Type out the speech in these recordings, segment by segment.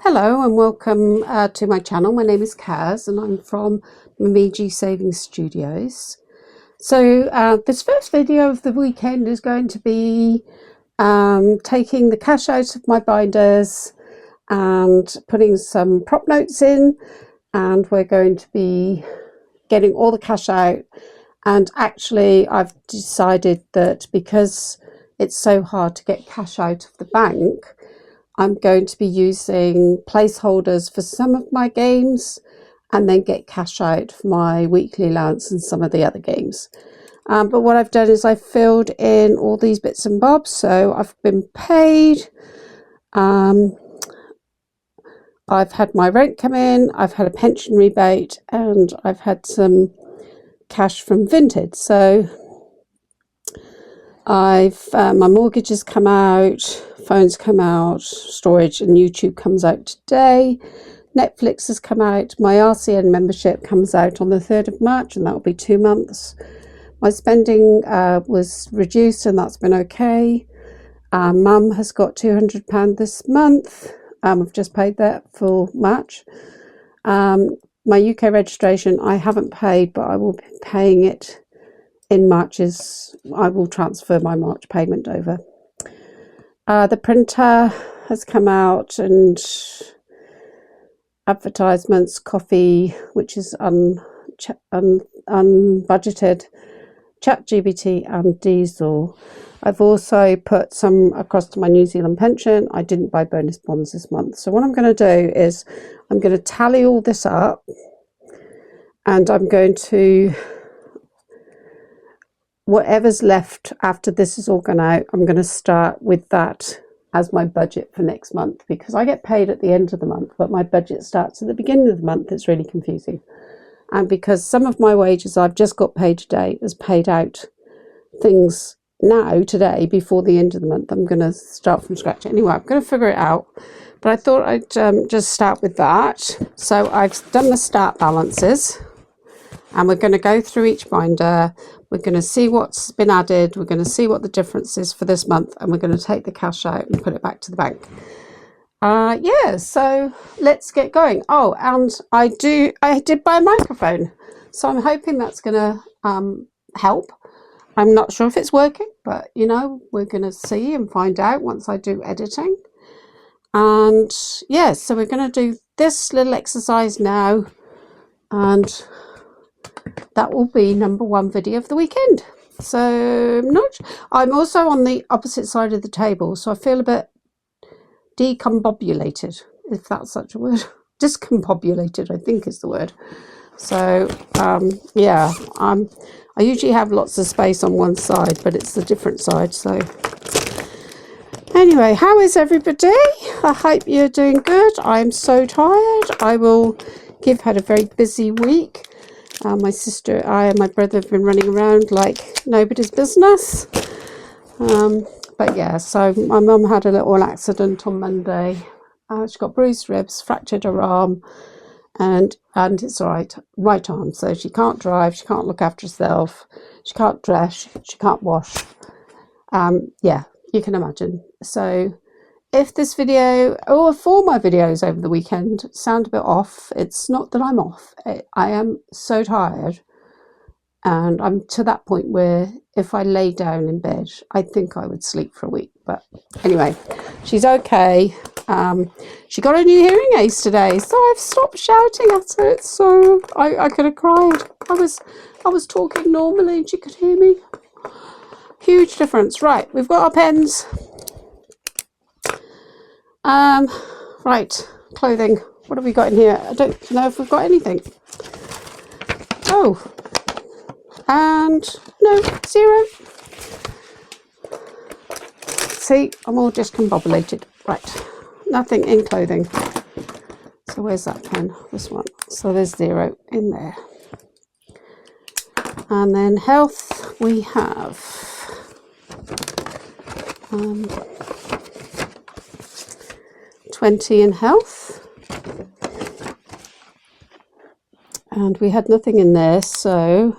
Hello and welcome to my channel. My name is Kaz and I'm from Momiji Savings Studios. So this first video of the weekend is going to be taking the cash out of my binders and putting some prop notes in, and we're going to be getting all the cash out. And actually I've decided that because it's so hard to get cash out of the bank, I'm going to be using placeholders for some of my games and then get cash out for my weekly allowance and some of the other games. But what I've done is I've filled in all these bits and bobs. So I've been paid, I've had my rent come in, I've had a pension rebate, and I've had some cash from Vinted. So my mortgage has come out, phones come out, storage and YouTube comes out today, Netflix has come out, my RCN membership comes out on the 3rd of March, and that will be 2 months. My spending was reduced and that's been okay. Mum has got £200 this month. I've just paid that for March. My UK registration I haven't paid, but I will be paying it in March's. I will transfer my March payment over. The printer has come out, and advertisements, coffee, which is unbudgeted, ChatGPT and diesel. I've also put some across to my New Zealand pension. I didn't buy bonus bonds this month. So what I'm going to do is I'm going to tally all this up, and I'm going to, whatever's left after this is all gone out, I'm going to start with that as my budget for next month, because I get paid at the end of the month, but my budget starts at the beginning of the month. It's really confusing. And because some of my wages I've just got paid today has paid out things now today before the end of the month, I'm going to start from scratch. Anyway, I'm going to figure it out, but I thought I'd just start with that. So I've done the start balances, and we're going to go through each binder. We're going to see what's been added. We're going to see what the difference is for this month, and we're going to take the cash out and put it back to the bank. Yeah, so let's get going. Oh, and I did buy a microphone, so I'm hoping that's going to help. I'm not sure if it's working, but you know, we're going to see and find out once I do editing. And yeah, so we're going to do this little exercise now, and that will be number 1 video of the weekend. So I'm also on the opposite side of the table, so I feel a bit decombobulated, if that's such a word. Discombobulated, I think is the word. So yeah, I usually have lots of space on one side, but it's the different side. So anyway, how is everybody? I hope you're doing good. I'm so tired. I've had a very busy week. My sister, I and my brother have been running around like nobody's business. But yeah, so my mum had a little accident on Monday. She got bruised ribs, fractured her arm, and it's right arm. So she can't drive, she can't look after herself, she can't dress, she can't wash. Yeah, you can imagine. So if this video, or for my videos over the weekend, sound a bit off, it's not that I'm off. I am so tired, and I'm to that point where if I lay down in bed, I think I would sleep for a week. But anyway, she's okay. She got a new hearing aids today, so I've stopped shouting at her. It's so I could have cried. I was talking normally and she could hear me. Huge difference. Right, we've got our pens. Right, clothing. What have we got in here? I don't know if we've got anything. Oh, and no, 0. See, I'm all discombobulated. Right, nothing in clothing. So where's that pen? This one. So there's 0 in there. And then health, we have 20 in health, and we had nothing in there, so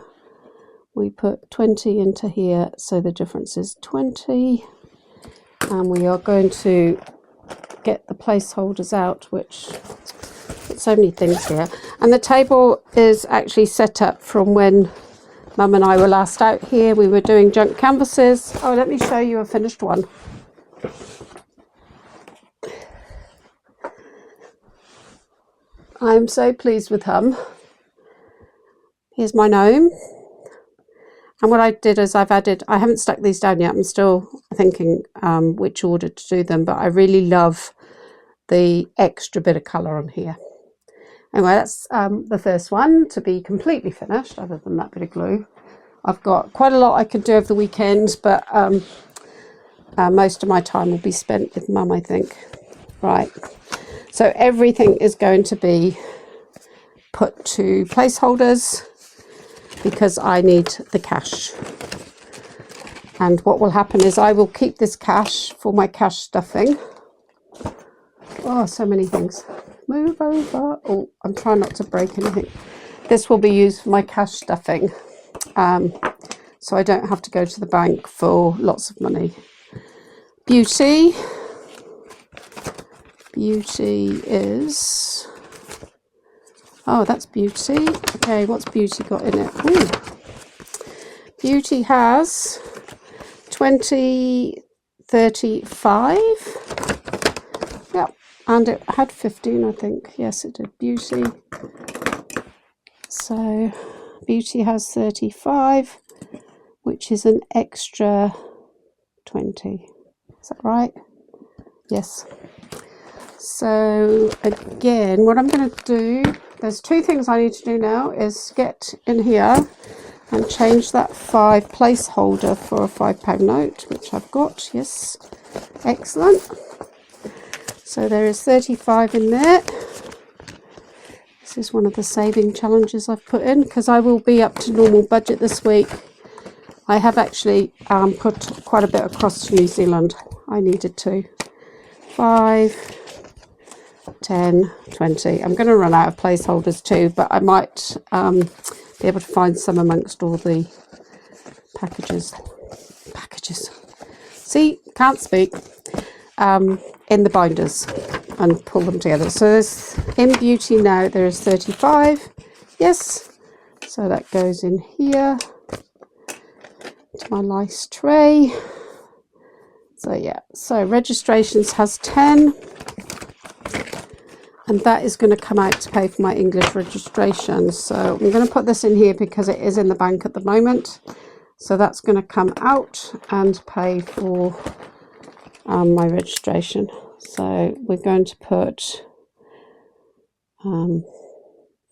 we put 20 into here, so the difference is 20, and we are going to get the placeholders out, which so many things here. And the table is actually set up from when Mum and I were last out here. We were doing junk canvases. Oh, let me show you a finished one. I'm so pleased with him. Here's my gnome. And what I did is I haven't stuck these down yet. I'm still thinking which order to do them, but I really love the extra bit of colour on here. Anyway, that's the first one to be completely finished, other than that bit of glue. I've got quite a lot I could do over the weekend, but most of my time will be spent with Mum, I think. Right, so everything is going to be put to placeholders because I need the cash. And what will happen is I will keep this cash for my cash stuffing. Oh, so many things. Move over. Oh, I'm trying not to break anything. This will be used for my cash stuffing. So I don't have to go to the bank for lots of money. Beauty. Beauty is... Oh, that's Beauty. Okay, what's Beauty got in it? Ooh. Beauty has 2035. Yep, and it had 15, I think. Yes, it did. Beauty. So Beauty has 35, which is an extra 20. Is that right? Yes. So again, what I'm going to do, there's two things I need to do now, is get in here and change that 5 placeholder for a £5 note, which I've got. Yes, excellent. So there is 35 in there. This is one of the saving challenges I've put in, because I will be up to normal budget this week. I have actually put quite a bit across to New Zealand. I needed to. 5, 10, 20. I'm going to run out of placeholders too, but I might be able to find some amongst all the packages. See, can't speak. In the binders and pull them together. So there's in Beauty now there is 35. Yes, so that goes in here to my lice tray. So yeah, so registrations has 10, and that is going to come out to pay for my English registration. So I'm going to put this in here because it is in the bank at the moment. So that's going to come out and pay for my registration. So we're going to put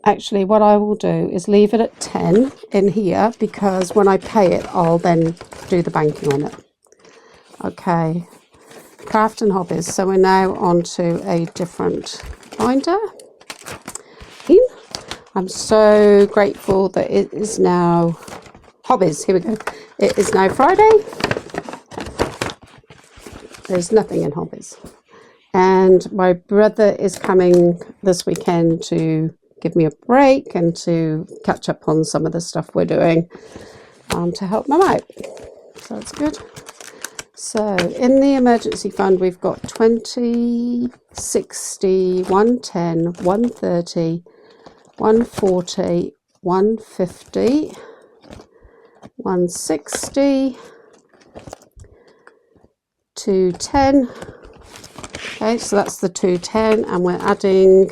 actually what I will do is leave it at 10 in here, because when I pay it I'll then do the banking on it. Okay, craft and hobbies. So we're now on to a different binder. I'm so grateful that it is now hobbies. Here we go. It is now Friday. There's nothing in hobbies, and my brother is coming this weekend to give me a break and to catch up on some of the stuff we're doing to help Mum out. So that's good. So in the emergency fund we've got 20, 60, 110, 130, 140, 150, 160, 210. Okay, so that's the 210, and we're adding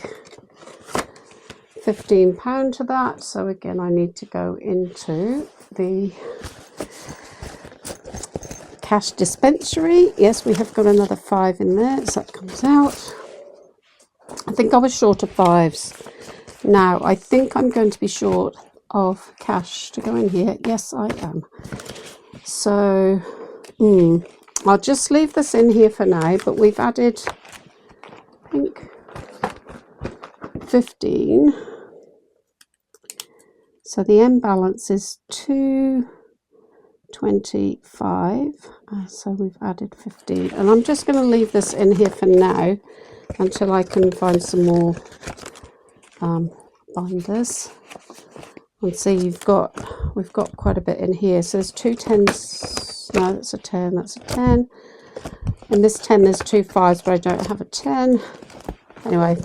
£15 to that. So again, I need to go into the cash dispensary. Yes, we have got another 5 in there, so that comes out. I think I was short of 5s. Now I think I'm going to be short of cash to go in here. Yes, I am. So I'll just leave this in here for now, but we've added, I think, 15. So the end balance is 225. So we've added 15. And I'm just going to leave this in here for now until I can find some more binders. And see, we've got quite a bit in here. So there's 2 10s. No, that's a 10, that's a 10. In this 10 there's 2 5s, but I don't have a 10. Anyway,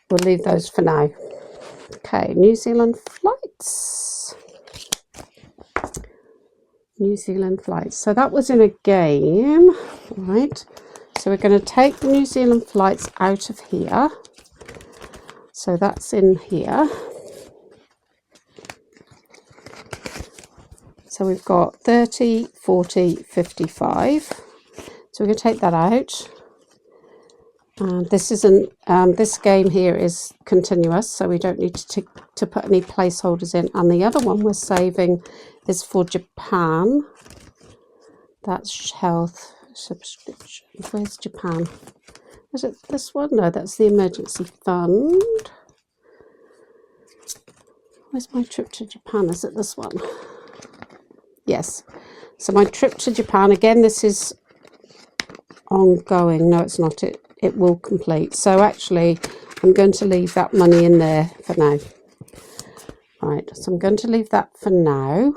we'll leave those for now. Okay, New Zealand flights. New Zealand flights. So that was in a game, right? So we're going to take the New Zealand flights out of here. So that's in here. So we've got 30, 40, 55. So we're going to take that out. And this isn't, this game here is continuous, so we don't need to put any placeholders in. And the other one we're saving is for Japan. That's health subscription. Where's Japan? Is it this one? No, that's the emergency fund. Where's my trip to Japan? Is it this one? Yes. So my trip to Japan, again, this is ongoing. No, it's not. It will complete. So actually, I'm going to leave that money in there for now. Right, so I'm going to leave that for now.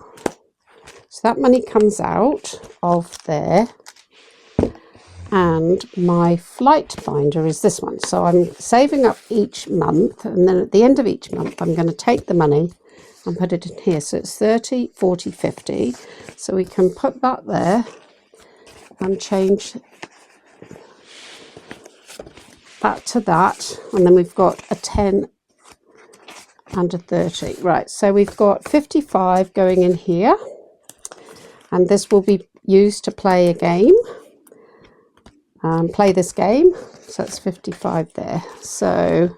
So that money comes out of there. And my flight finder is this one. So I'm saving up each month, and then at the end of each month I'm going to take the money and put it in here. So it's 30, 40, 50. So we can put that there and change that to that, and then we've got a 10 and a 30. Right, so we've got 55 going in here, and this will be used to play a game. Play this game, so that's 55 there. So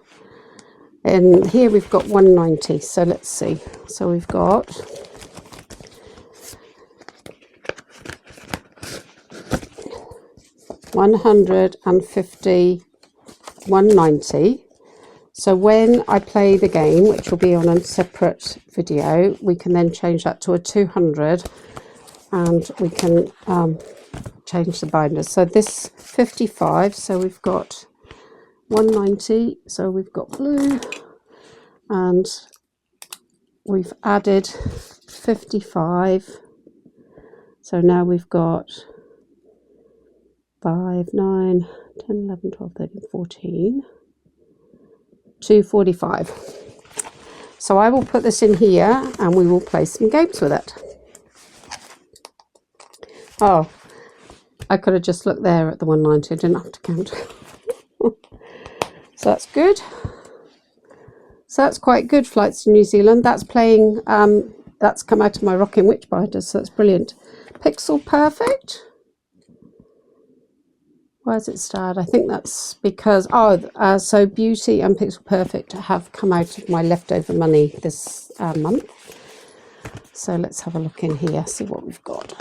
in here we've got 190. So let's see. So we've got $150, 190. So when I play the game, which will be on a separate video, we can then change that to a 200, and we can change the binders. So this 55, so we've got 190, so we've got blue, and we've added 55, so now we've got 5, 9, 10, 11, 12, 13, 14, 245. So I will put this in here and we will play some games with it. Oh, I could have just looked there at the 190, I didn't have to count. So that's good. So that's quite good, Flights to New Zealand. That's playing, that's come out of my Rocking Witch binders, so that's brilliant. Pixel Perfect. Why has it starred? I think that's because, so Beauty and Pixel Perfect have come out of my leftover money this month. So let's have a look in here, see what we've got.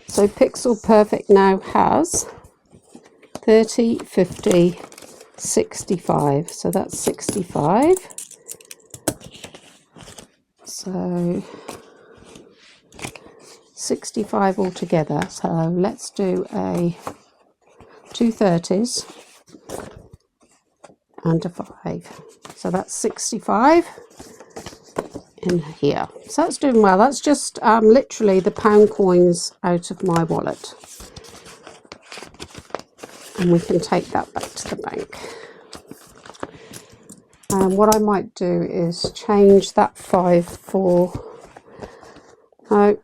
So Pixel Perfect now has 30, 50, 65. So that's 65. So 65 altogether. So let's do a 2 30s and a 5. So that's 65 in here. So that's doing well. That's just literally the pound coins out of my wallet, and we can take that back to the bank. And what I might do is change that 5 for oh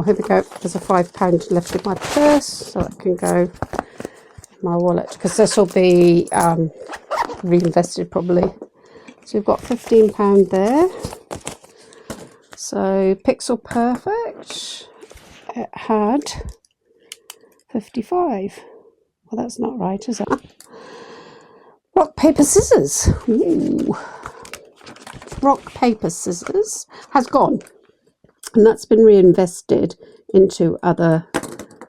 here we go, there's a £5 left in my purse, so that can go in my wallet, because this will be reinvested probably. So we've got £15 there. So Pixel Perfect, it had 55. Well, that's not right, is it? Rock, paper, scissors. Ooh. Rock, paper, scissors has gone, and that's been reinvested into other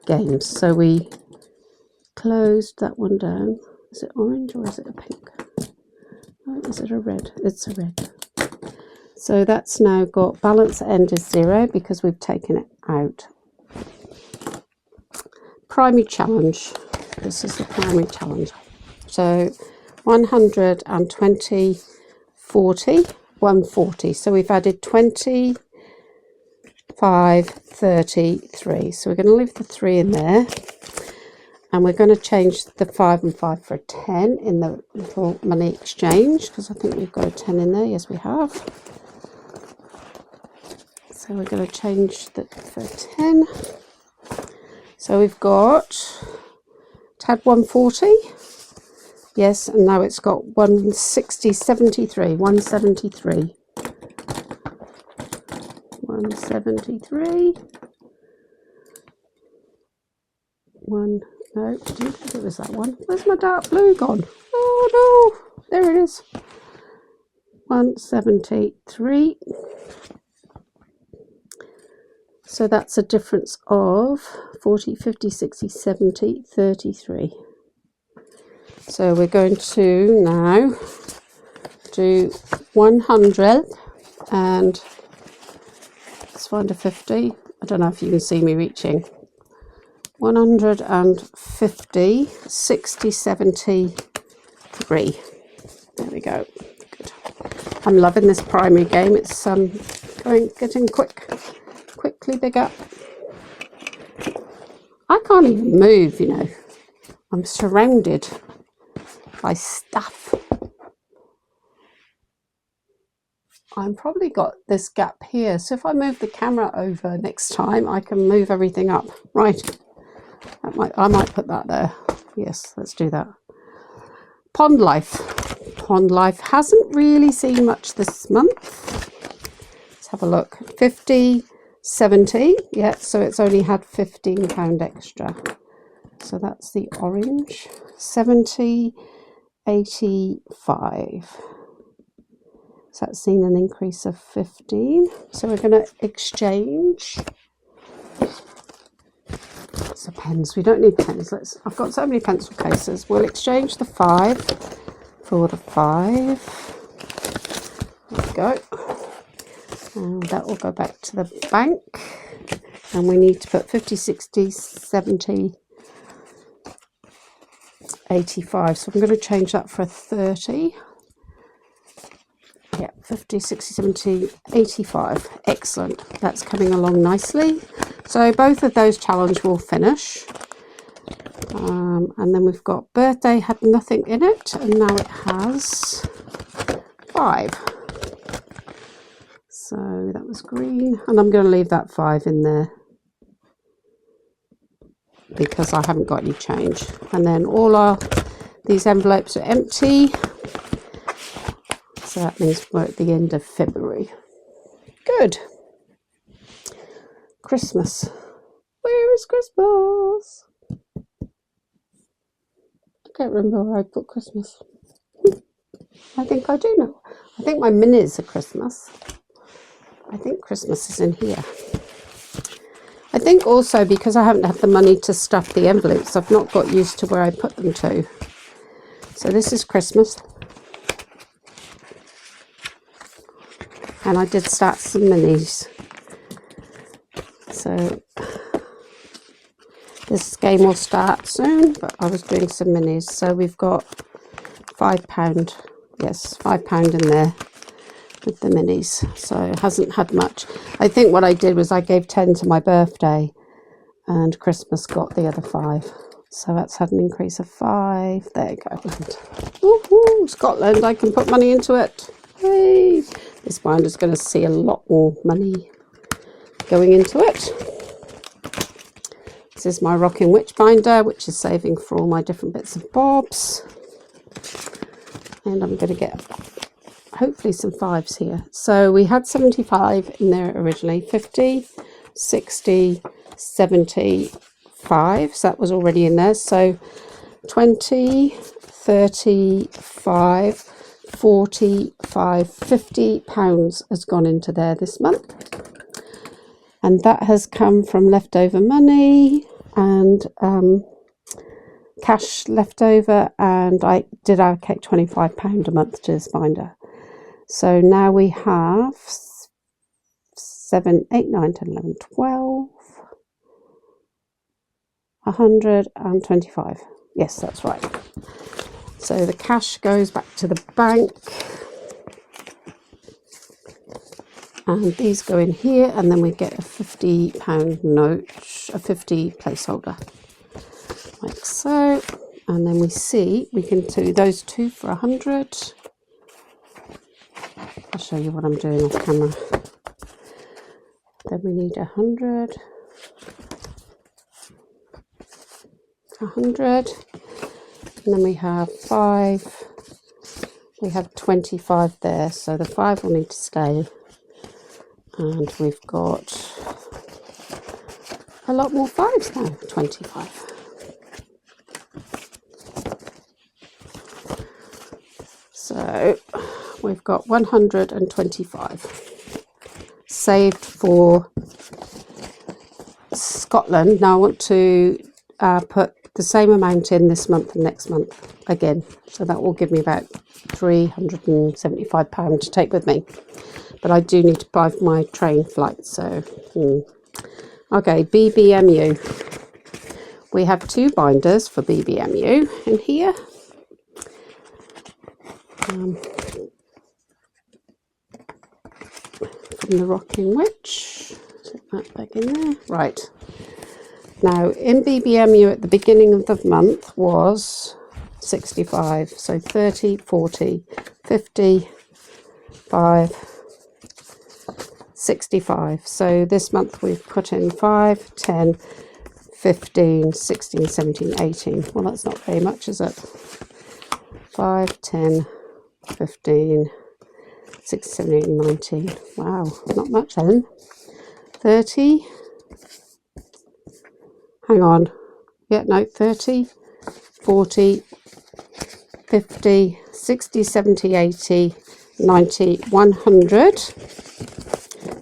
games. So we closed that one down. Is it orange or is it a pink? Oh, is it a red? It's a red. So that's now got balance end is 0 because we've taken it out. Primary challenge. This is the primary challenge. So 120, 40, 140. So we've added 20, 5, 33. So we're going to leave the 3 in there. And we're going to change the 5 and 5 for a 10 in the little money exchange, because I think we've got a 10 in there. Yes, we have. So we're going to change that for 10. So we've got, it had 140. Yes, and now it's got 160, 73, 173. 173. No, I didn't think it was that one. Where's my dark blue gone? Oh no, there it is. 173. So that's a difference of 40, 50, 60, 70, 33. So we're going to now do 100 and let's find a 50. I don't know if you can see me reaching. 150, 60, 73. There we go. Good. I'm loving this primary game. It's getting quickly bigger. I can't even move, you know. I'm surrounded by stuff. I've probably got this gap here, so if I move the camera over next time, I can move everything up. Right. I might put that there. Yes, let's do that. Pond life. Pond life hasn't really seen much this month. Let's have a look. 50, 70. Yeah, so it's only had £15 extra. So that's the orange. 70, 85. So that's seen an increase of 15. So we're going to exchange. So pens, we don't need pens. I've got so many pencil cases. We'll exchange the 5 for the 5. There we go. And that will go back to the bank. And we need to put 50, 60, 70, 85. So I'm going to change that for a 30. Yeah, 50, 60, 70, 85. Excellent. That's coming along nicely. So both of those challenges will finish. And then we've got birthday had nothing in it, and now it has 5. So that was green, and I'm going to leave that 5 in there because I haven't got any change. And then these envelopes are empty. So that means we're at the end of February. Good. Christmas. Where is Christmas? I can't remember where I put Christmas. I think I do know. I think my minis are Christmas. I think Christmas is in here. I think also because I haven't had the money to stuff the envelopes, I've not got used to where I put them to. So this is Christmas. And I did start some minis. So this game will start soon, but I was doing some minis. So we've got £5. Yes, £5 in there with the minis. So it hasn't had much. I think what I did was I gave 10 to my birthday and Christmas got the other 5. So that's had an increase of 5. There you go. Woohoo, Scotland, I can put money into it. Hey. This binder's going to see a lot more money going into it. This is my Rocking Witch binder, which is saving for all my different bits and bobs. And I'm going to get hopefully some 5s here. So we had 75 in there originally. 50, 60, 75. So that was already in there. So 20, 35, 45, £50 has gone into there this month. And that has come from leftover money and cash left over, and I did allocate £25 a month to this binder. So now we have 7, 8, 9, 10, 11, 12, 125. Yes, that's right. So the cash goes back to the bank. And these go in here, and then we get a £50 note, a 50 placeholder, like so. And then we see we can do those two for 100. I'll show you what I'm doing off camera. Then we need 100, 100, and then we have 5. We have 25 there, so the 5 will need to stay. And we've got a lot more 5s now, 25. So we've got 125 saved for Scotland. Now I want to put the same amount in this month and next month again. So that will give me about £375 to take with me. But I do need to buy my train flight, so okay, BBMU. We have 2 binders for BBMU in here. From the Rocking Witch. Put that back in there. Right. Now in BBMU at the beginning of the month was 65. So 30, 40, 50, 5, 65. So this month we've put in 5, 10, 15, 16, 17, 18. Well, that's not very much, is it? 5, 10, 15, 16, 17, 19. Wow, not much then. 30. Hang on. Yeah, no, 30, 40, 50, 60, 70, 80, 90, 100.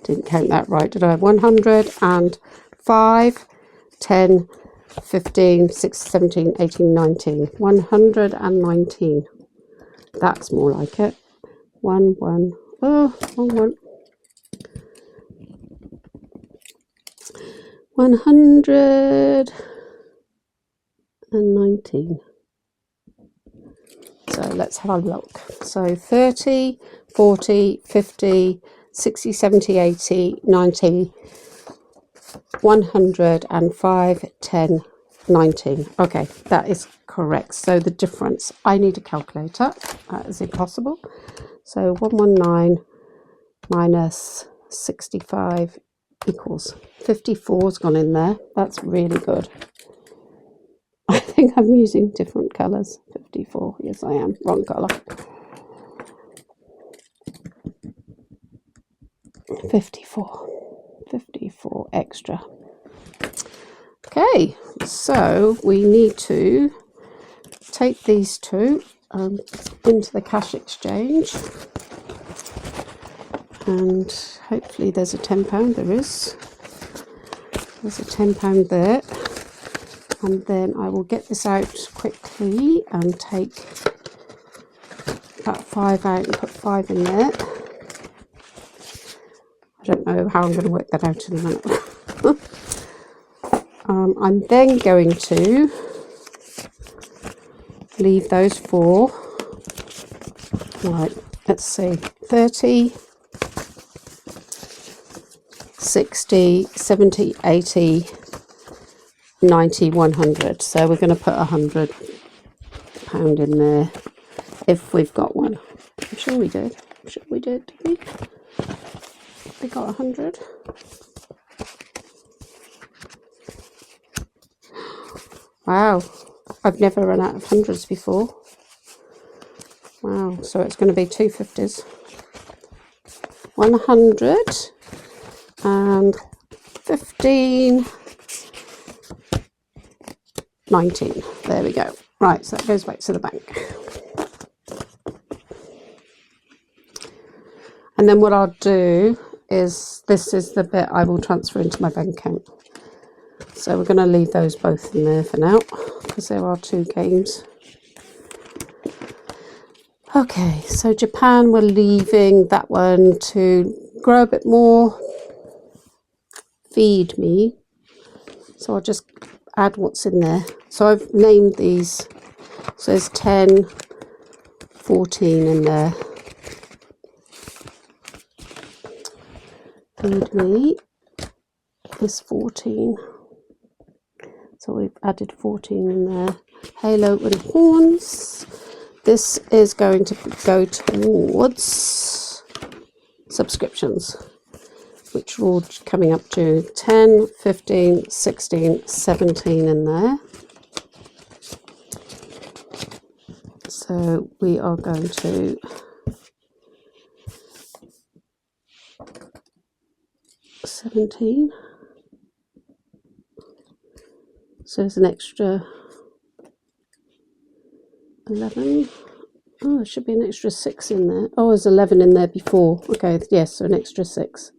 Didn't count that right, did I? 105, 10, 15, 16, 17, 18, 19. 119. That's more like it. 1, 1. Oh, 1, 1. 119. So let's have a look. So 30, 40, 50, 60, 70, 80, 90, 105, 10, 19. Okay, that is correct. So the difference, I need a calculator. That is impossible. So 119 minus 65 equals 54's gone in there. That's really good. I think I'm using different colours. 54. Yes, I am. Wrong colour. 54 extra. Okay, so we need to take these two into the cash exchange, and hopefully there's a £10. There is. There's a £10 there, and then I will get this out quickly and take that 5 out and put 5 in there. I don't know how I'm going to work that out in a minute. I'm then going to leave those 4. Right, let's see, 30, 60, 70, 80, 90, 100. So we're going to put £100 in there if we've got one. I'm sure we did. I'm sure we did, didn't we? We got 100. Wow, I've never run out of hundreds before. Wow, so it's going to be 2 50s. 100 and 15, 19. There we go. Right, so that goes back to the bank. And then what I'll do is, this is the bit I will transfer into my bank account. So we're going to leave those both in there for now, because there are 2 games. Okay, so Japan, we're leaving that one to grow a bit more, feed me. So I'll just add what's in there. So I've named these. So there's 10, 14 in there. Feed me is 14. So we've added 14 in there. Halo and horns. This is going to go towards subscriptions, which are all coming up to 10, 15, 16, 17 in there. So we are going to $17. So there's an extra 11. Oh, there should be an extra 6 in there. Oh, there's 11 in there before. Okay, yes, so an extra 6.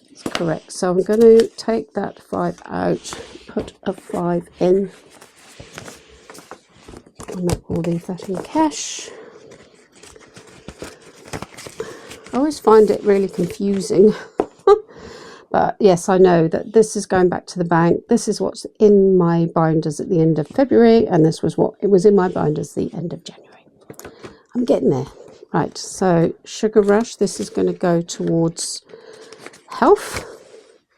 That's correct. So I'm going to take that 5 out, put a 5 in, and we'll leave that in cash. I always find it really confusing. But yes, I know that this is going back to the bank. This is what's in my binders at the end of February, and this was what it was in my binders at the end of January. I'm getting there. Right, so Sugar Rush, this is going to go towards health.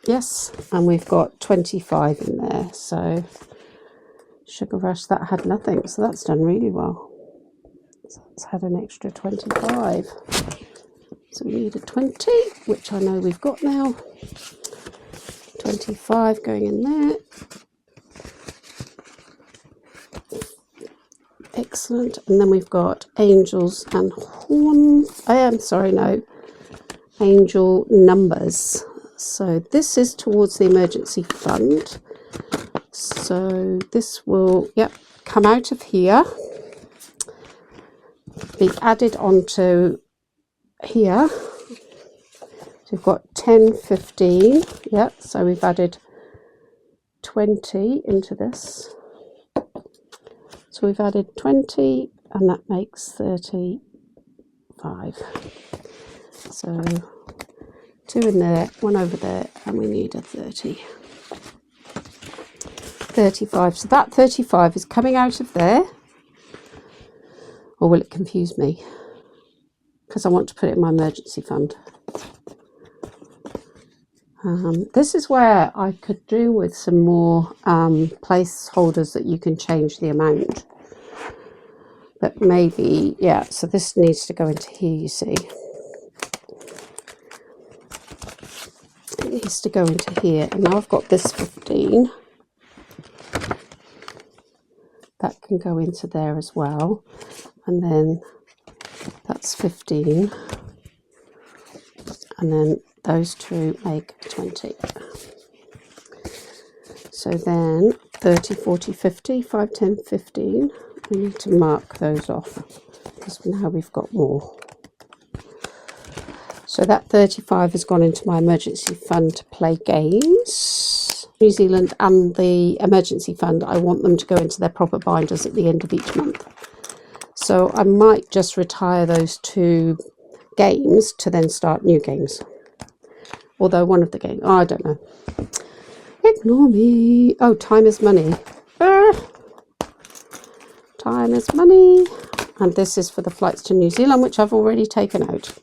Yes, and we've got 25 in there. So Sugar Rush, that had nothing, so that's done really well. So it's had an extra 25. So we need a 20, which I know we've got now. 25 going in there. Excellent. And then we've got angels and horns. I am sorry, no. Angel numbers. So this is towards the emergency fund. So this will, yep, come out of here. Be added onto here. So we've got 10, 15, yeah, so we've added 20 into this. So we've added 20, and that makes 35. So 2 in there, 1 over there, and we need a 30. 35, so that 35 is coming out of there. Or will it confuse me? Because I want to put it in my emergency fund. This is where I could do with some more placeholders that you can change the amount. But maybe, yeah, so this needs to go into here, you see. It needs to go into here. And now I've got this 15. That can go into there as well. And then that's 15. And then those two make 20. So then 30, 40, 50, 5, 10, 15. We need to mark those off because now we've got more. So that 35 has gone into my emergency fund to play games. New Zealand and the emergency fund, I want them to go into their proper binders at the end of each month. So I might just retire those 2 games to then start new games. Although one of the games, oh, I don't know. Ignore me. Oh, time is money. Time is money. And this is for the flights to New Zealand, which I've already taken out.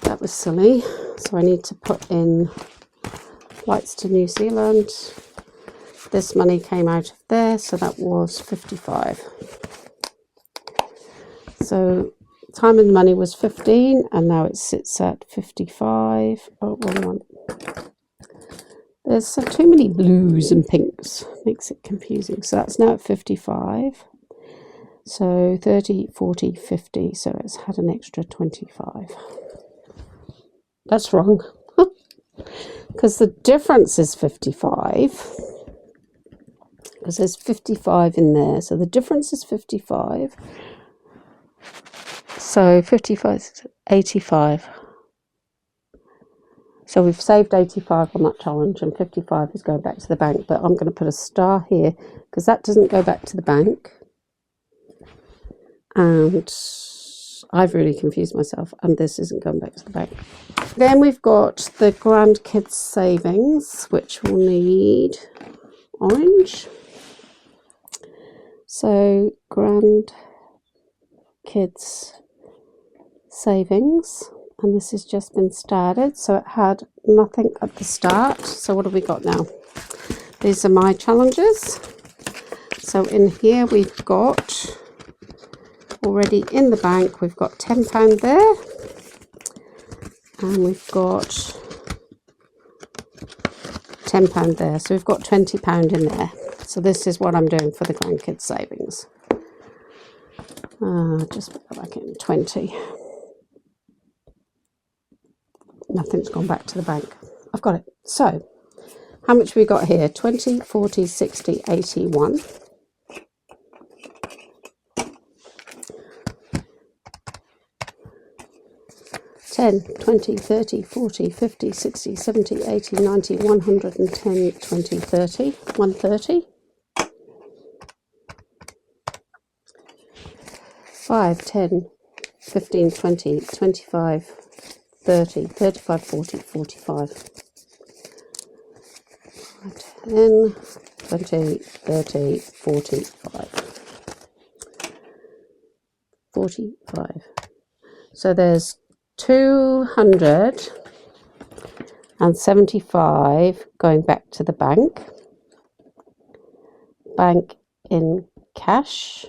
That was silly. So I need to put in flights to New Zealand. This money came out of there, so that was 55. So time and money was 15, and now it sits at 55. Oh, wrong one. There's too many blues and pinks. Makes it confusing. So that's now at 55. So 30, 40, 50. So it's had an extra 25. That's wrong. Because the difference is 55. Because there's 55 in there. So the difference is 55. So 55 is 85. So we've saved 85 on that challenge, and 55 is going back to the bank. But I'm going to put a star here because that doesn't go back to the bank. And I've really confused myself, and this isn't going back to the bank. Then we've got the grandkids savings, which will need orange. So grandkids Kids Savings, and this has just been started, so it had nothing at the start. So what have we got now? These are my challenges. So in here we've got, already in the bank, we've got £10 there, and we've got £10 there, so we've got £20 in there. So this is what I'm doing for the grandkids savings. Just put that back in, 20. Nothing's gone back to the bank. I've got it. So how much have we got here? 20, 40, 60, 81. $10, $20, $30, $40, $50, $60, $70, $80, $90, $110, $20, $30, $130. 5, 10, 15, 20, 25, 30, 35, 40, 45. 10, 20, 30, 45. 45. So there's 275 going back to the bank. Bank in cash.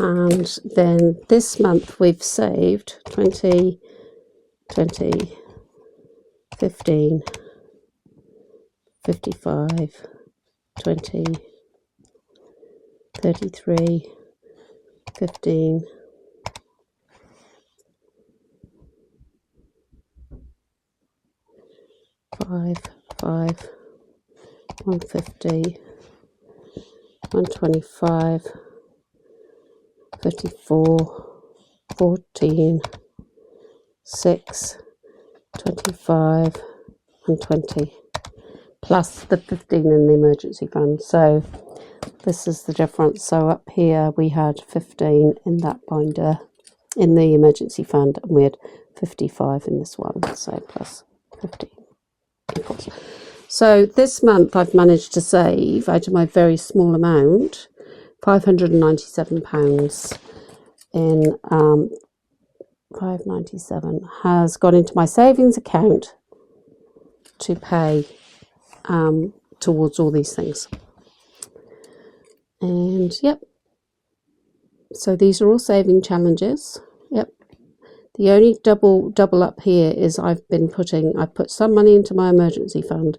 And then this month we've saved 20, 20, 15, 55, 20, 33, 15, 5, 150, 125, 54, 14, 6, 25 and 20, plus the 15 in the emergency fund. So this is the difference. So up here we had 15 in that binder in the emergency fund, and we had 55 in this one, so plus 15 equals. So this month I've managed to save, out of my very small amount, £597 in 597 has gone into my savings account to pay towards all these things. And yep, so these are all saving challenges. Yep, the only double up here is I put some money into my emergency fund,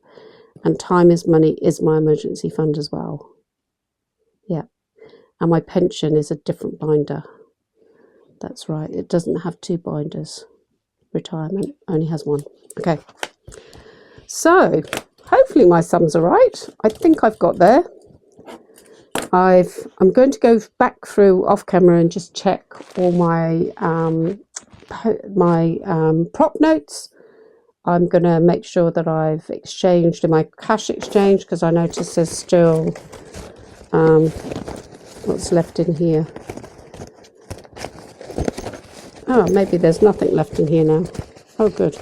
and time is money is my emergency fund as well. Yeah, and my pension is a different binder. That's right, it doesn't have two binders. Retirement only has one. Okay, so hopefully my sums are right. I think I've got there. I'm going to go back through off camera and just check all my prop notes. I'm going to make sure that I've exchanged in my cash exchange, because I notice there's still what's left in here. Oh, maybe there's nothing left in here now. Oh, good.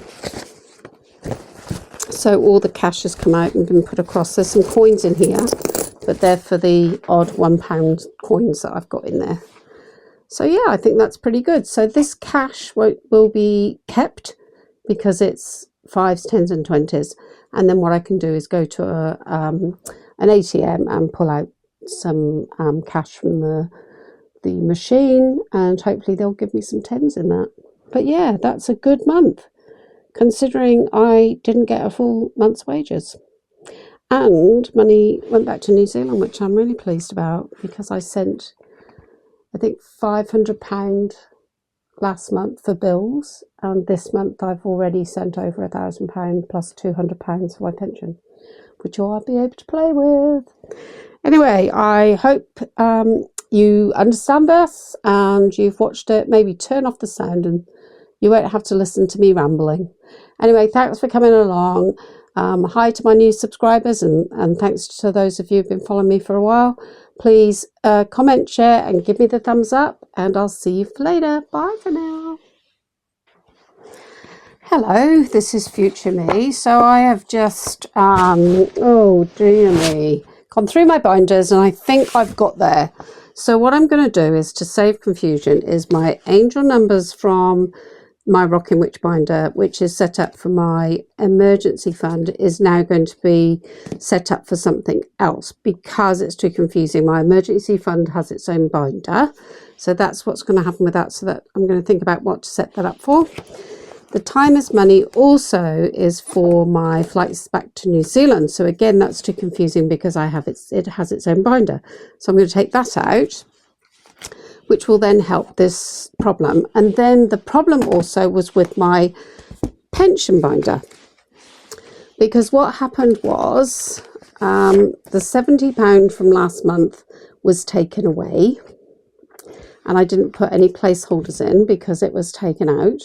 So all the cash has come out and been put across. There's some coins in here, but they're for the odd £1 coins that I've got in there. So yeah, I think that's pretty good. So this cash will be kept because it's 5s, 10s and 20s. And then what I can do is go to an ATM and pull out some cash from the machine, and hopefully they'll give me some 10s in that. But yeah, that's a good month, considering I didn't get a full month's wages. And money went back to New Zealand, which I'm really pleased about, because I sent, I think, £500 last month for bills, and this month I've already sent over £1,000 plus £200 for my pension, which I'll be able to play with. Anyway, I hope you understand this and you've watched it. Maybe turn off the sound and you won't have to listen to me rambling. Anyway, thanks for coming along. Hi to my new subscribers, and thanks to those of you who've been following me for a while. Please comment, share and give me the thumbs up, and I'll see you later. Bye for now. Hello, this is future me. So I have just oh dear me, gone through my binders, and I think I've got there. So what I'm going to do is, to save confusion, is my angel numbers from my Rocking Witch binder, which is set up for my emergency fund, is now going to be set up for something else because it's too confusing. My emergency fund has its own binder, so that's what's going to happen with that. So that I'm going to think about what to set that up for. The time is money also is for my flights back to New Zealand. So again, that's too confusing because it has its own binder. So I'm going to take that out, which will then help this problem. And then the problem also was with my pension binder, because what happened was the £70 from last month was taken away, and I didn't put any placeholders in because it was taken out.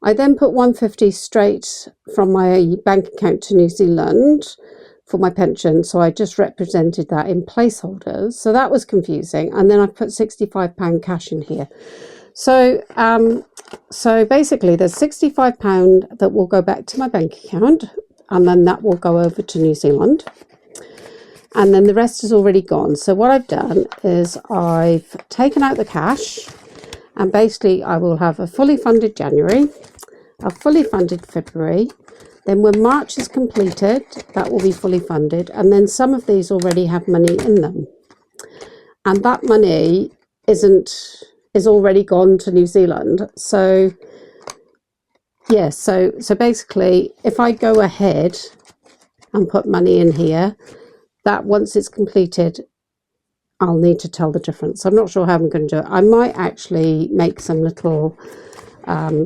I then put 150 straight from my bank account to New Zealand for my pension, so I just represented that in placeholders, so that was confusing. And then I put £65 cash in here. So so basically there's £65 that will go back to my bank account, and then that will go over to New Zealand, and then the rest is already gone. So what I've done is I've taken out the cash, and basically I will have a fully funded January, a fully funded February. Then when March is completed, that will be fully funded. And then some of these already have money in them. And that money is already gone to New Zealand. So, yeah, so basically, if I go ahead and put money in here, that once it's completed, I'll need to tell the difference. I'm not sure how I'm going to do it. I might actually make some little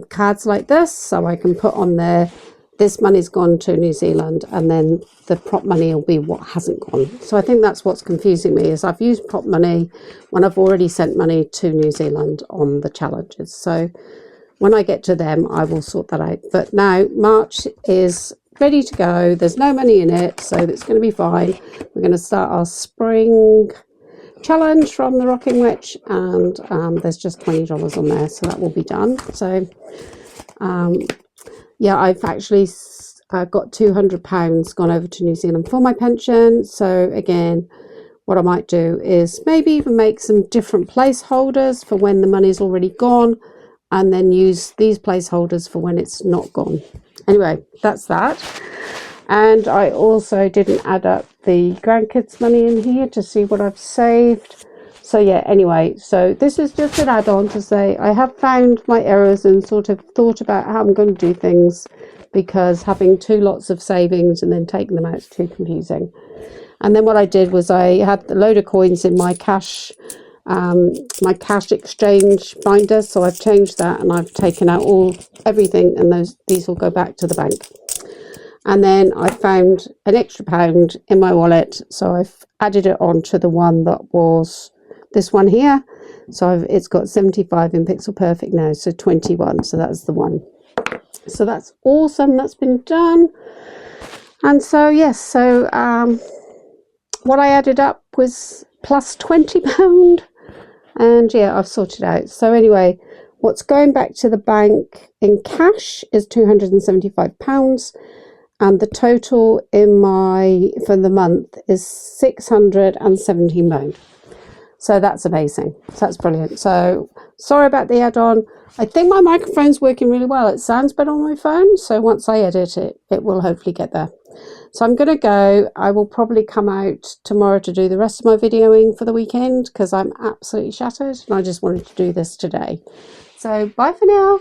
cards like this, so I can put on there, this money's gone to New Zealand, and then the prop money will be what hasn't gone. So I think that's what's confusing me, is I've used prop money when I've already sent money to New Zealand on the challenges. So when I get to them, I will sort that out. But now March is ready to go. There's no money in it, so it's going to be fine. We're going to start our spring challenge from the Rocking Witch, and there's just $20 on there, so that will be done. So yeah, I've actually got £200 gone over to New Zealand for my pension. So again, what I might do is maybe even make some different placeholders for when the money's already gone, and then use these placeholders for when it's not gone. Anyway, that's that. And I also didn't add up the grandkids money in here to see what I've saved. So yeah, anyway, so this is just an add-on to say I have found my errors and sort of thought about how I'm going to do things, because having two lots of savings and then taking them out is too confusing. And then what I did was I had a load of coins in my cash exchange binder, so I've changed that and I've taken out everything, and these will go back to the bank. And then I found an extra £1 in my wallet, so I've added it on to the one that was this one here. So it's got 75 in Pixel Perfect now, so 21, so that's the one. So that's awesome, that's been done. And so yes, so what I added up was plus £20, and yeah, I've sorted out. So anyway, what's going back to the bank in cash is £275, and the total for the month is £617. So that's amazing. So that's brilliant. So sorry about the add-on. I think my microphone's working really well. It sounds better on my phone. So once I edit it, it will hopefully get there. So I'm going to go. I will probably come out tomorrow to do the rest of my videoing for the weekend, because I'm absolutely shattered and I just wanted to do this today. So bye for now.